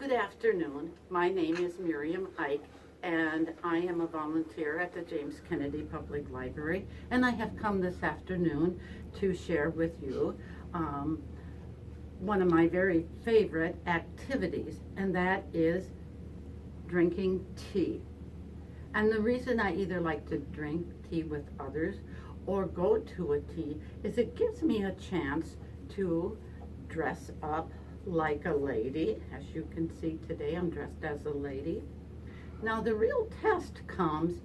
Good afternoon. My name is Miriam Eick, and I am a volunteer at the James Kennedy Public Library, and I have come this afternoon to share with you one of my very favorite activities, and that is drinking tea. And the reason I either like to drink tea with others or go to a tea is it gives me a chance to dress up like a lady. As you can see today, I'm dressed as a lady. Now the real test comes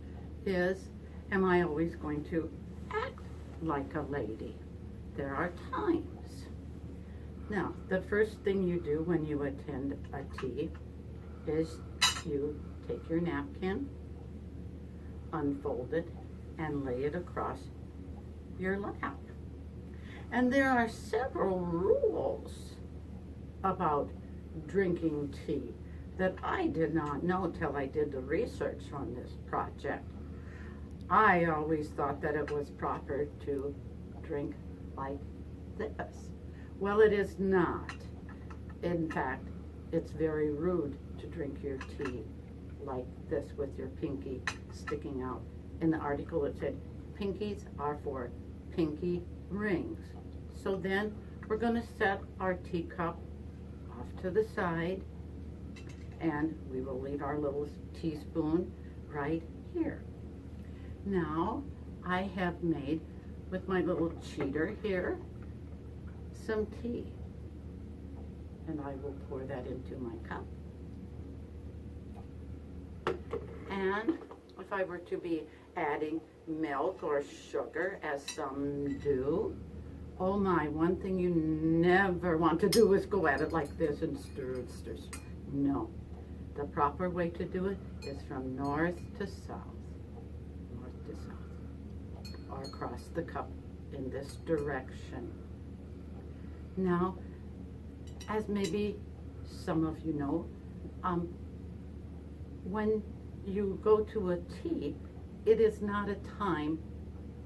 is, am I always going to act like a lady? There are times. Now, the first thing you do when you attend a tea is you take your napkin, unfold it, and lay it across your lap. And there are several rules about drinking tea that I did not know till I did the research on this project. I always thought that it was proper to drink like this. Well, it is not. In fact, it's very rude to drink your tea like this with your pinky sticking out. In the article it said, pinkies are for pinky rings. So then we're going to set our teacup off to the side, and we will leave our little teaspoon right here. Now I have made, with my little cheater here, some tea, and I will pour that into my cup. And if I were to be adding milk or sugar, as some do, oh my, one thing you never want to do is go at it like this and stir. No. The proper way to do it is from north to south, or across the cup in this direction. Now, as maybe some of you know, when you go to a tea, it is not a time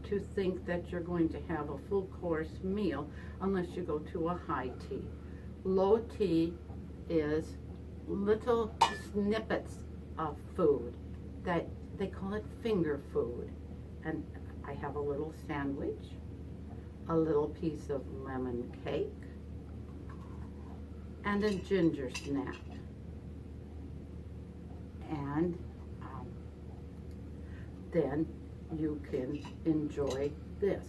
to think that you're going to have a full course meal unless you go to a high tea. Low tea is little snippets of food that they call it finger food. And I have a little sandwich, a little piece of lemon cake, and a ginger snap. And then you can enjoy this.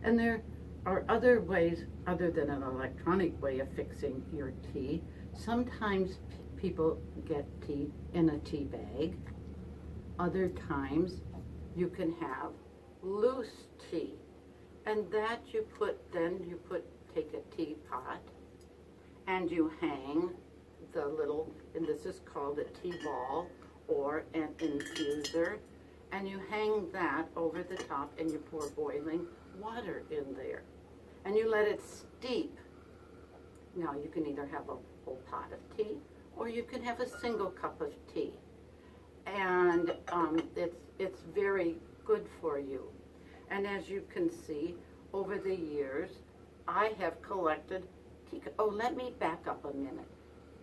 And there are other ways other than an electronic way of fixing your tea. Sometimes people get tea in a tea bag. Other times you can have loose tea. And that take a teapot and you hang the little, and this is called a tea ball or an infuser, and you hang that over the top and you pour boiling water in there. And you let it steep. Now you can either have a whole pot of tea or you can have a single cup of tea. And it's very good for you. And as you can see, over the years, I have collected tea. Oh, let me back up a minute.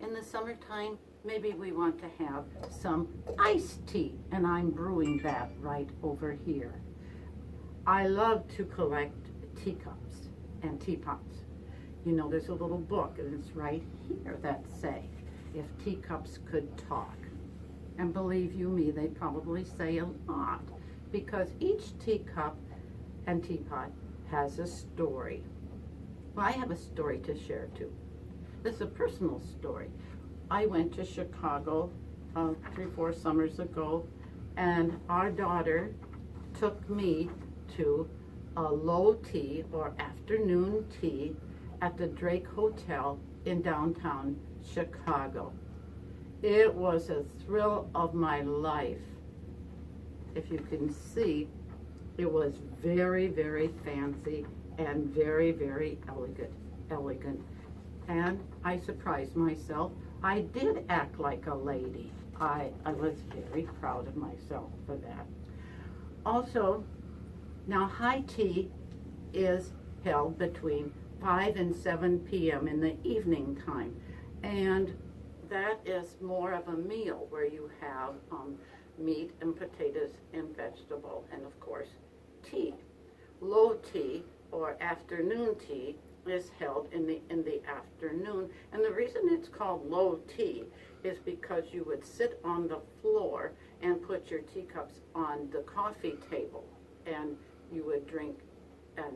In the summertime, maybe we want to have some iced tea, and I'm brewing that right over here. I love to collect teacups and teapots. You know, there's a little book, and it's right here that say, if teacups could talk. And believe you me, they probably say a lot, because each teacup and teapot has a story. Well, I have a story to share too. This is a personal story. I went to Chicago 3-4 summers ago, and our daughter took me to a low tea or afternoon tea at the Drake Hotel in downtown Chicago. It was a thrill of my life. If you can see, it was very, very fancy and very, very elegant. And I surprised myself. I did act like a lady. I was very proud of myself for that. Also, now high tea is held between 5 and 7 p.m. in the evening time. And that is more of a meal where you have meat and potatoes and vegetable and of course tea. Low tea or afternoon tea is held in the afternoon, and the reason it's called low tea is because you would sit on the floor and put your teacups on the coffee table, and you would drink and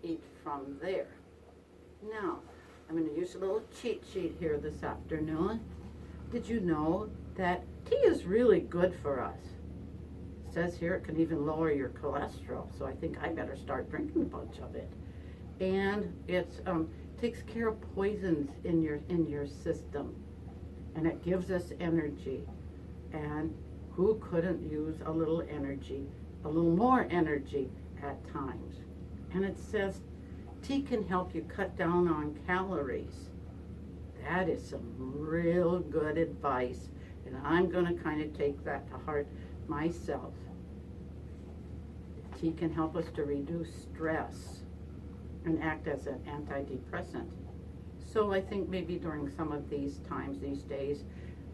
eat from there. Now, I'm going to use a little cheat sheet here this afternoon. Did you know that tea is really good for us? It says here it can even lower your cholesterol, so I think I better start drinking a bunch of it. And it takes care of poisons in your system, and it gives us energy. And who couldn't use a little energy, a little more energy at times? And it says tea can help you cut down on calories. That is some real good advice, and I'm going to kind of take that to heart myself. Tea can help us to reduce stress and act as an antidepressant. So I think maybe during some of these times, these days,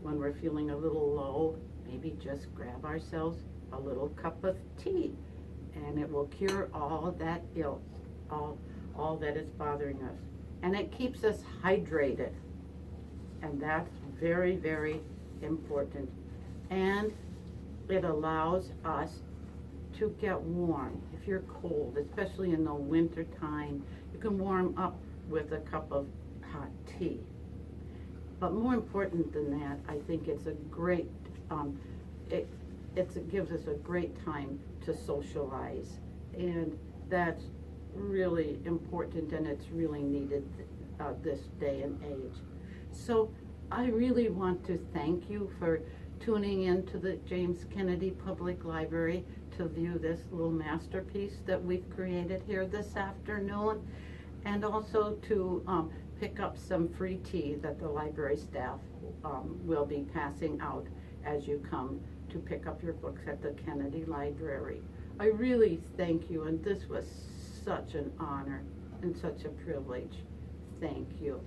when we're feeling a little low, maybe just grab ourselves a little cup of tea, and it will cure all that ill, all that is bothering us. And it keeps us hydrated, and that's very, very important. And it allows us to get warm. If you're cold, especially in the winter time, you can warm up with a cup of hot tea. But more important than that, I think it's a great, it gives us a great time to socialize, and that's really important, and it's really needed this day and age. So I really want to thank you for tuning in to the James Kennedy Public Library to view this little masterpiece that we've created here this afternoon, and also to pick up some free tea that the library staff will be passing out as you come to pick up your books at the Kennedy Library. I really thank you, and this was such an honor and such a privilege. Thank you.